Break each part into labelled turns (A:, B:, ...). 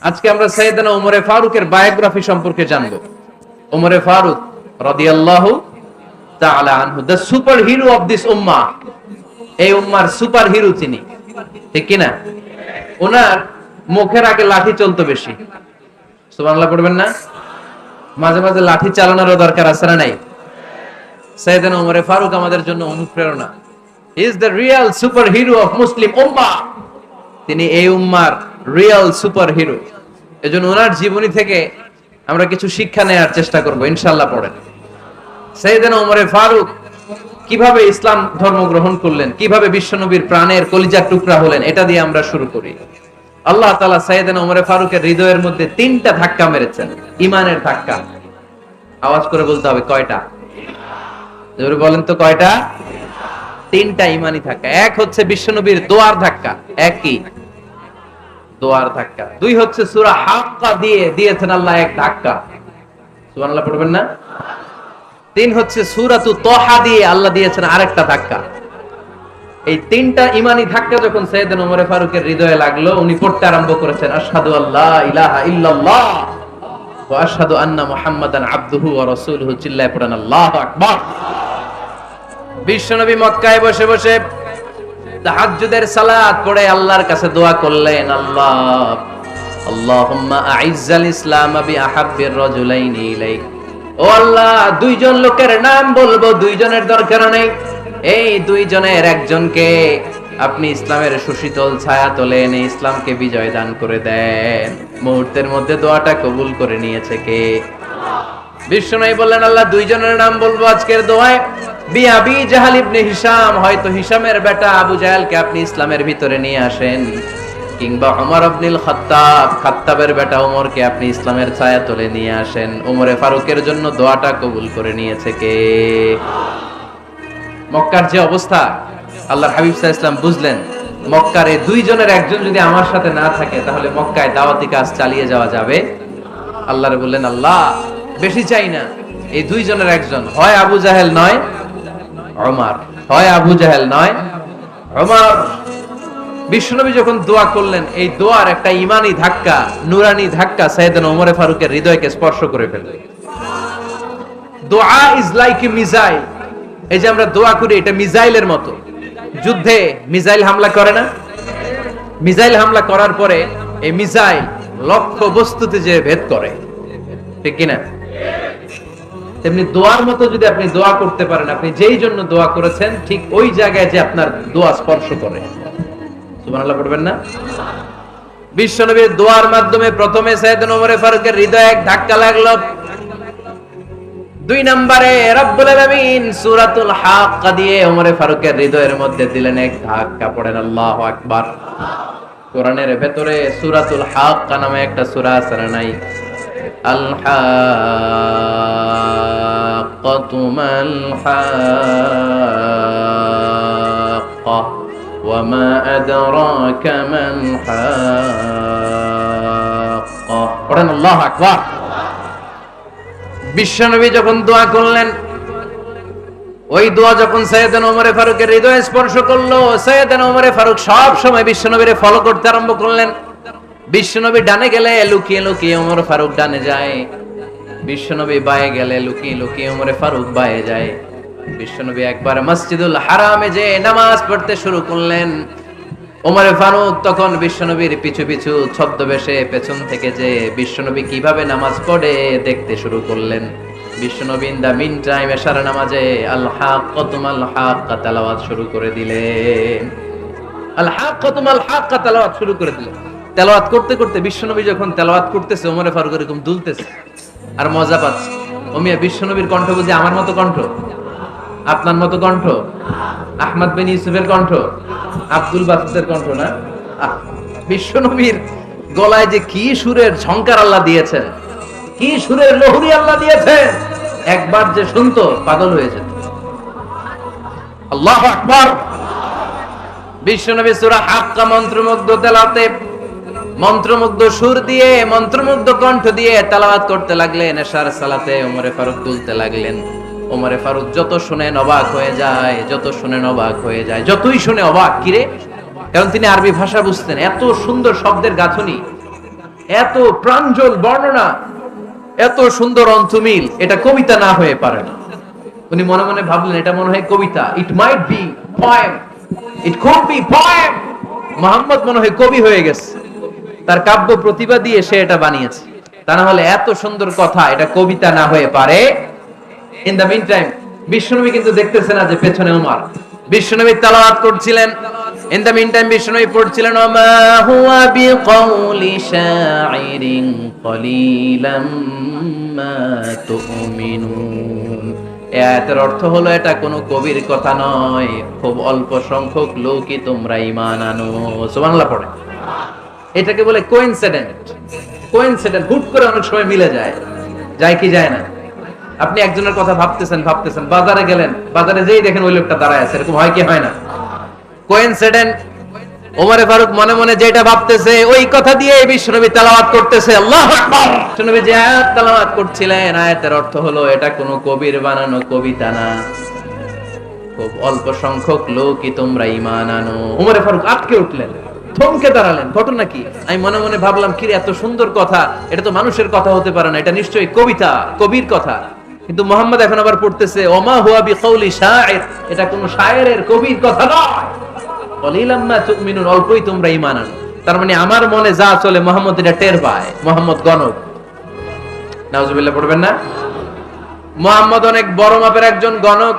A: আজকে আমরা সাইয়েদনা ওমরে ফারুকের বায়োগ্রাফি সম্পর্কে জানব। ওমরে ফারুক রাদিয়াল্লাহু তাআলা আনহু, the superhero of this উম্মাহ। এই উম্মার সুপার হিরো তিনি, ঠিক কি না? ওনার মুখের আগে লাঠি চলতো বেশি। সুবহানাল্লাহ পড়বেন না? মাঝে মাঝে লাঠি চালানোরও দরকার আছে না নাই? সাইয়েদনা ওমরে ফারুক আমাদের জন্য অনুপ্রেরণা। He is the real superhero of Muslim উম্মাহ। তিনি এই উম্মার রিয়েল সুপার হিরো। এজন্য ওনার জীবনী থেকে আমরা কিছু শিক্ষা নেওয়ার চেষ্টা করব ইনশাআল্লাহ। পড়েন সাইয়েদনা ওমরে ফারুক কিভাবে ইসলাম ধর্ম গ্রহণ করলেন, কিভাবে বিশ্বনবীর প্রাণের কলিজার টুকরা হলেন, এটা দিয়ে আমরা শুরু করি। আল্লাহ তাআলা সাইয়েদনা ওমরে ফারুকের হৃদয়ের মধ্যে 3টা ধাক্কা মেরেছেন, ঈমানের ধাক্কা। আওয়াজ করে বলতে হবে কয়টা? জোরে বলেন তো কয়টা? 3টা ঈমানি ধাক্কা। এক হচ্ছে বিশ্বনবীর দোয়ার ধাক্কা, এক কি? দোয়ার ধাক্কা। 2 হচ্ছে সূরা হাক্কা দিয়ে দিয়েছেন আল্লাহ এক ধাক্কা, সুবহানাল্লাহ পড়বেন না? 3 হচ্ছে সূরাতু তাহা দিয়ে আল্লাহ দিয়েছেন আরেকটা ধাক্কা। এই 3টা ঈমানি ধাক্কা যখন সাইয়েদনা ওমর ফারুকের হৃদয়ে লাগলো, উনি পড়তে আরম্ভ করেছেন আশহাদু আল্লা ইলাহা ইল্লাল্লাহ ওয়া আশহাদু আন্না মুহাম্মাদান আবদুহু ওয়া রাসূলুহু। চিল্লায়ে পড়েন আল্লাহু আকবার। বিশ্বনবী মক্কায় বসে বসে তাহাজ্জুদের সালাত পড়ে আল্লাহর কাছে দোয়া করলেন, আল্লাহুম্মা আইজ্জাল ইসলাম বিআহাব্বির রাজুলাইনি ইলাইক। ও আল্লাহ, 2 জন লোকের নাম বলবো, 2 জনের দরকার নেই। এই 2 জনের একজনকে আপনি ইসলামের সুশীতল ছায়া তলে এনে ইসলামকে বিজয় দান করে দেন। মুহূর্তের মধ্যে দোয়াটা কবুল করে নিয়েছে কে? বিশ্বনবী বললেন, আল্লাহ 2 জনের নাম বলবো আজকের দোয়ায়। আবি জাহাল ইবনে হিশাম, হয়তো হিশামের বেটা আবু জাহেলকে আপনি ইসলামের ভিতরে নিয়ে আসেন, কিংবা ওমর ইবনুল খাত্তাব, খাত্তাবের বেটা ওমরকে আপনি ইসলামের ছায়া তলে নিয়ে আসেন। ওমরে ফারুকের জন্য দোয়াটা কবুল করে নিয়েছে কে? মক্কার যে অবস্থা, আল্লাহর হাবিব সাল্লাল্লাহু আলাইহি ওয়াসাল্লাম বুঝলেন মক্কার এই 2 জনের একজন যদি আমার সাথে না থাকে তাহলে মক্কায় দাওয়াতি কাজ চালিয়ে যাওয়া যাবে। আল্লাহরে বললেন, আল্লাহ বেশি চাই না, এই 2 জনের একজন, হয় আবু জাহেল নয় ওমর, হয় আবু জাহেল নয় ওমর। বিশ্বনবী যখন দোয়া করলেন, এই দোয়ার একটা ঈমানি ধাক্কা, নূরানি ধাক্কা সাইয়েদনা ওমরে ফারুকের হৃদয়কে স্পর্শ করে ফেলল। দোয়া ইজ লাইক এ মিসাইল। এই যে আমরা দোয়া করি, এটা মিসাইলের মতো। যুদ্ধে মিসাইল হামলা করে না? মিসাইল হামলা করার পরে এই মিসাইল লক্ষ্য বস্তুতে যে ভেদ করে, ঠিক কিনা? তেমনি দোয়ার মতো যদি আপনি দোয়া করতে পারেন, আপনি যেই জন্য দোয়া করেছেন ঠিক ওই জায়গায় যে আপনার দোয়া স্পর্শ করে। সুবহানাল্লাহ পড়বেন না? বিশ্বনবীর দোয়ার মাধ্যমে প্রথমে সাইয়েদনা ওমর ফারুকের হৃদয়ে এক ধাক্কা লাগলো। 2 নম্বরে রব্বুল আলামিন সূরাতুল হাক্কা দিয়ে ওমর ফারুকের হৃদয়ের মধ্যে দিলেন এক ধাক্কা। পড়েন আল্লাহু আকবার। কোরআনের ভেতরে সূরাতুল হাক্কা নামে একটা সূরা আছে না নাই? আল হাক্কাতু মাল হাক্কা ওয়া মা আদরাকা মাল হাক্কা। পড়েন আল্লাহু আকবার। বিশ্বনবী যখন দোয়া করলেন, ওই দোয়া যখন সাইয়েদনা ওমর ফারুকের হৃদয়ে স্পর্শ করলো, সাইয়েদনা ওমর ফারুক সব সময় বিশ্বনবীরে ফলো করতে আরম্ভ করলেন। বিশ্বনবী ডানে গেলে লুকিয়ে লুকিয়ে ওমর ফারুক ডানে যায়, বিশ্বনবী বায়ে গেলে লুকিয়ে লুকিয়ে ওমর ফারুক বায়ে যায়। বিশ্বনবী একবার মসজিদুল হারামে যে নামাজ পড়তে শুরু করলেন, ওমর ফারুক তখন বিশ্বনবীর পিছু পিছু ছদ্মবেশে পেছন থেকে যে বিশ্বনবী কিভাবে নামাজ পড়ে দেখতে শুরু করলেন। বিশ্বনবী ইন দা মিন টাইম এশার নামাজে আল হাক্কাতু মাল হাক্কা তেলাওয়াত শুরু করে দিলেন। আল হাক্কাতু মাল হাক্কা তেলাওয়াত শুরু করে দিলেন। তেলাওয়াত করতে করতে বিশ্বনবী যখন তেলাওয়াত করতেছে, ওমর ফারুক এরকম দুলতেছে আর মজা পাচ্ছে। ও মিয়া, বিশ্বনবীর কণ্ঠ বুঝি আমার মতো কণ্ঠ, আপনার মতো কণ্ঠ, আহমদ বিন ইউসুফের কণ্ঠ, আব্দুল বাসিতের কণ্ঠ না? বিশ্বনবীর গলায় যে কি সুরের ঝংকার আল্লাহ দিয়েছেন, কি সুরের লহরী আল্লাহ দিয়েছেন, একবার যে শুনতো পাগল হয়ে যেত। আল্লাহু আকবার। বিশ্বনবী সূরা হাক্কা মন্ত্রমুগ্ধ তেলাওয়াতে, মন্ত্রমুগ্ধ সুর দিয়ে, মন্ত্রমুগ্ধ কণ্ঠ দিয়ে তেলাওয়াত করতে লাগলেন। এশার সালাতে ওমর ফারুক দুলতে লাগলেন। ওমর ফারুক যত শুনেন অবাক হয়ে যায়, যত শুনেন অবাক হয়ে যায়, যতই শুনে অবাক। কিরে? কারণ তিনি আরবি ভাষা বুঝতেন, এত সুন্দর শব্দের গাঁথনি। এত প্রাঞ্জল বর্ণনা, এত সুন্দর অন্তমিল, এটা কবিতা না হয়ে পারে না। উনি মনে মনে ভাবলেন এটা মনে হয় কবিতা, it might be poem, it could be poem. Muhammad মনে হয় কবি হয়ে গেছে, তার কাব্য প্রতিভা দিয়ে সে এটা বানিয়েছে। তা না হলে এত সুন্দর কথা এটা কবিতা না হয়ে পারে। ইন দ্য মিন টাইম বিশ্বনবী কিন্তু দেখতেছে না যে পেছনে ওমর। বিশ্বনবী তেলাওয়াত করছিলেন, ইন দ্য মিন টাইম বিশ্বনবী পড়ছিলেন ওমা হুয়া বিকাউলি শাইরিন কলিলাম মা তুমিনুন। এর অর্থ হলো এটা কোনো কবির কথা নয়, খুব অল্প সংখ্যক লোকই তোমরা ঈমান আনো। সুবহানাল্লাহ পড়ে। এটাকে বলে কোইন্সিডেন্ট। কোইন্সিডেন্ট হুট করে অনেক সময় মিলে যায়, যায় কি যায় না? আপনি একজনের কথা ভাবতেছেন, বাজারে গেলেন, বাজারে যেই দেখেন ওই লোকটা দাঁড়ায় আছে, এরকম হয় কি হয় না? কোইন্সিডেন্ট। ওমরে ফারুক মনে মনে যেটা ভাবতেছে ওই কথা দিয়ে বিশ্বনবী তেলাওয়াত করতেছে, আল্লাহু আকবার। বিশ্বনবী যে আয়াত তেলাওয়াত করছিলেন, আয়াতের অর্থ হলো এটা কোনো কবির বানানো কবিতা না, খুব অল্প সংখ্যক লোকই তোমরা ঈমান আনো। ওমরে ফারুক আটকে উঠলেন, থমকে দাঁড়ালেন। ঘটনা কি? আমি মনে মনে ভাবলাম কি এত সুন্দর কথা, এটা তো মানুষের কথা হতে পারে না, এটা নিশ্চয়ই কবিতা, কবির কথা। কিন্তু মুহাম্মদ এখন আবার পড়তেছে ওমা হুয়া বিকাউলি শাইর, এটা কোনো শায়েরের কবির কথা নয়। কলিলাম মা তুমিনুন, অল্পই তোমরা ঈমান আনো। তার মানে আমার মনে যা চলে মুহাম্মদ এটা টের পায়। মুহাম্মদ গণক। নাউজুবিল্লাহ পড়বেন না? মুহাম্মদ অনেক বড় মাপের একজন গণক।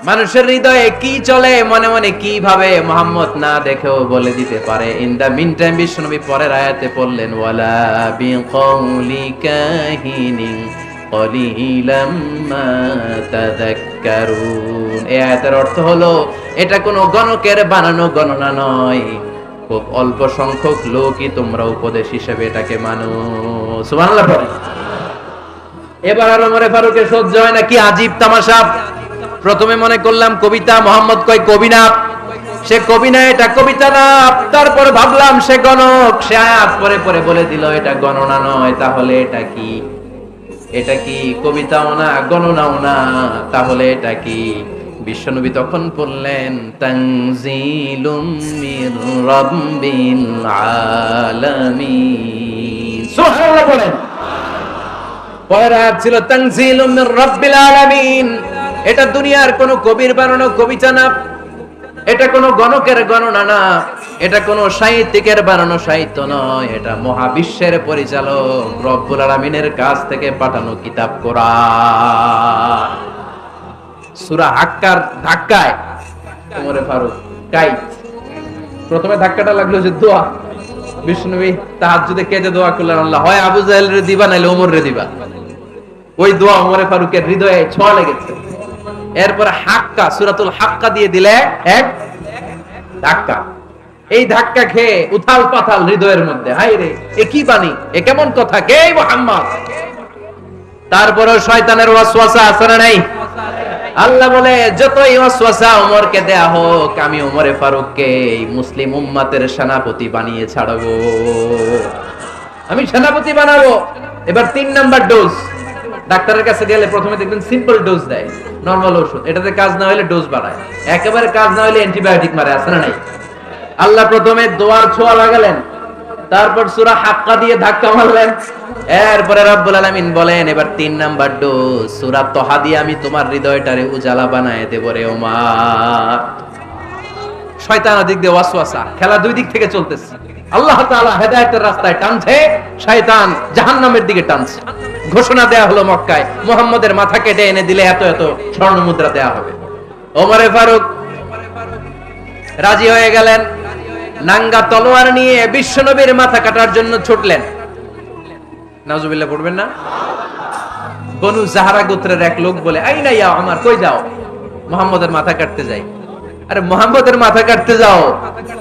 A: মানুষের হৃদয়ে কি চলে, মনে মনে কি ভাবে, মুহাম্মদ না দেখেও বলে দিতে পারে। ইন দা মিন টাইম বিশ্বনবী পরের আয়াতে পড়লেন ওয়ালা বিকাউলি কাহিনিন কলিলাম মা তাযাক্কারুন। এই আয়াতের অর্থ হলো এটা কোনো গণকের বানানো গণনা নয়, খুব অল্প সংখ্যক লোকই তোমরা উপদেশ হিসেবে এটাকে মানো। সুবহানাল্লাহ পড়ে। এবার আর ওমরে ফারুকের সহ্য হয় না, কি আজীব তামাশা। প্রথমে মনে করলাম কবিতা, মোহাম্মদ কয় কবি না, সে কবি না, এটা কবিতা না। তারপরে ভাবলাম সে গণক, সে আয়াত পরে পরে বলে দিল এটা গণনা নয়, তাহলে এটা কি? এটা কি কবিতাও না, গণনাও না, তাহলে এটা কি? বিশ্বনবী তখন বললেন তানজিলুম মির রাব্বিল আলামিন। সুবহানাল্লাহ বলেন। পরের আয়াত ছিল তানজিলুম মির রাব্বিল আলামিন। এটা দুনিয়ার কোনো কবির বানানো কবিতা না, এটা কোনো গণকের গণনা না, এটা কোনো সাহিত্যিকের বানানো সাহিত্য নয়, এটা মহাবিশ্বের পরিচালক রব্বুল আলামিনের কাছ থেকে পাঠানো কিতাব কোরআন। সূরা হাক্কার ধাক্কায় ওমরে ফারুক কাইত। প্রথমে ধাক্কাটা লাগলো যে দোয়া। বিশ্বনবী তাহাজ্জুদে কেঁদে দোয়া করলেন, আল্লাহ হয় আবু জাহেল রে দিবা নাইলে ওমর রে দিবা। ওই দোয়া ওমরে ফারুকের হৃদয়ে ছোঁয়া লেগেছে। এরপরে হাক্কা, সূরাতুল হাক্কা দিয়ে দিলে এক ধাক্কা। এই ধাক্কা খেয়ে উথাল পাথাল হৃদয়ের মধ্যে, হায় রে এ কি বাণী, এ কেমন কথা, কে মুহাম্মদ? তারপরেও শয়তানের ওয়াসওয়াসা আছে না নাই? আল্লাহ বলে যতই ওয়াসওয়াসা ওমরকে দেয়া হোক, আমি ওমরে ফারুককে এই মুসলিম উম্মতের সেনাপতি বানিয়ে ছাড়বো, আমি সেনাপতি বানাবো। এবার 3 নাম্বার ডোজ। ডাক্তারের কাছে গেলে প্রথমে দেখবেন সিম্পল ডোজ দেয়, নরমাল ওষুধ, এটাতে কাজ না হলে ডোজ বাড়ায়, একেবারে কাজ না হলে অ্যান্টিবায়োটিক মারে, আছে না নাই? আল্লাহ প্রথমে দোয়ার ছোঁয়া লাগালেন, তারপর সূরা হাক্কা দিয়ে ধাক্কা মারলেন, এরপরে রব্বুল আলামিন বলেন এবার 3 নাম্বার ডোজ সূরা তহা দিয়ে আমি তোমার হৃদয়টারে উজালা বানায় দেব রে ওমর। শয়তান দিক দিয়ে ওয়াসওয়াসা, খেলা দুই দিক থেকে চলতেছে। আল্লাহ তাআলা হেদায়েতের রাস্তায় টানছে, শয়তান জাহান্নামের দিকে টানছে। ঘোষণা দেয়া হলো মক্কায়, মুহাম্মদের মাথা কেটে এনে দিলে এত এত স্বর্ণ মুদ্রা দেয়া হবে। ওমরে ফারুক রাজি হয়ে গেলেন, নাঙ্গা তলোয়ার নিয়ে বিশ্বনবীর মাথা কাটার জন্য ছুটলেন। নাউজুবিল্লাহ পড়বেন না? বনু জাহরা গোত্রের এক লোক বলে, আইনা ইয়া ওমর, কই যাও? মুহাম্মদের মাথা কাটতে যাই। আরে মুহাম্মদের মাথা কাটতে যাও?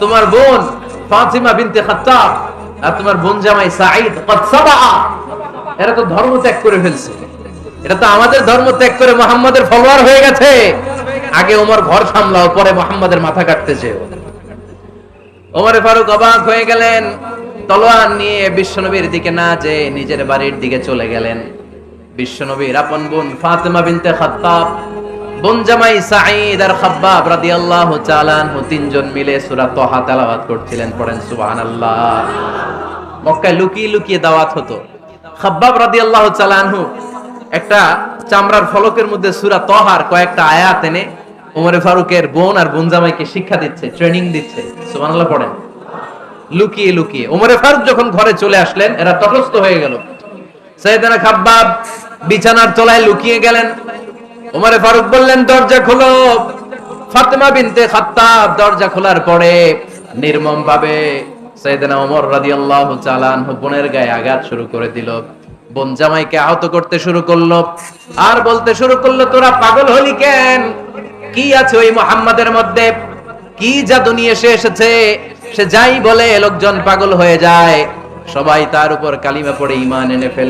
A: তোমার বোন ফাতিমা বিনতে খাত্তাব আর তোমার বোন জামাই সাঈদ কদ সাবা, এরা তো ধর্ম ত্যাগ করে ফেলছে, এটা তো আমাদের ধর্ম ত্যাগ করে মুহাম্মদের ফলোয়ার হয়ে গেছে। আগে ওমর ঘর সামলাও, পরে মুহাম্মদের মাথা কাটতে যেও। ওমরে ফারুক অবাক হয়ে গেলেন, তলোয়ার নিয়ে বিশ্বনবীর দিকে না যেয়ে নিজের বাড়ির দিকে চলে গেলেন। বিশ্বনবীর আপন বোন ফাতিমা বিনতে খাত্তাব, বোন জামাই সাঈদ আর খাব্বাব রাদিয়াল্লাহু তাআলা আনহু, তিনজন মিলে সূরা তহা তেলাওয়াত করছিলেন। পড়েন সুবহানাল্লাহ। মক্কায় লুকিয়ে লুকিয়ে দাওয়াত হতো। খাব্বাব রাদিয়াল্লাহু তাআলা আনহু একটা চামড়ার ফলকের মধ্যে সূরা তহার কয়েকটা আয়াত এনে ওমরে ফারুকের বোন আর বোন জামাইকে শিক্ষা দিচ্ছে, ট্রেনিং দিচ্ছে। সুবহানাল্লাহ পড়েন। লুকিয়ে লুকিয়ে ওমরে ফারুক যখন ঘরে চলে আসলেন, এরা তটস্থ হয়ে গেল। সাইয়েদনা খাব্বাব বিছানার তলায় লুকিয়ে গেলেন। ওমরে ফারুক বললেন, দরজা খোলো। ফাতেমা বিনতে খাত্তাব দরজা খোলার পরে নির্মম ভাবে সাইয়েদনা ওমর রাদিয়াল্লাহু তাআলা আনহু বোনের গায়ে আঘাত শুরু করে দিল। বোন জামাইকে আহত করতে শুরু করলো আর বলতে শুরু করলো, তোরা পাগল হলি কেন? কি আছে ওই মুহাম্মাদের মধ্যে? কি জাদু নিয়ে সে এসেছে? সে যাই বলে লোকজন পাগল হয়ে যায়, সবাই তার উপর কালিমা পড়ে ঈমান এনে ফেলে।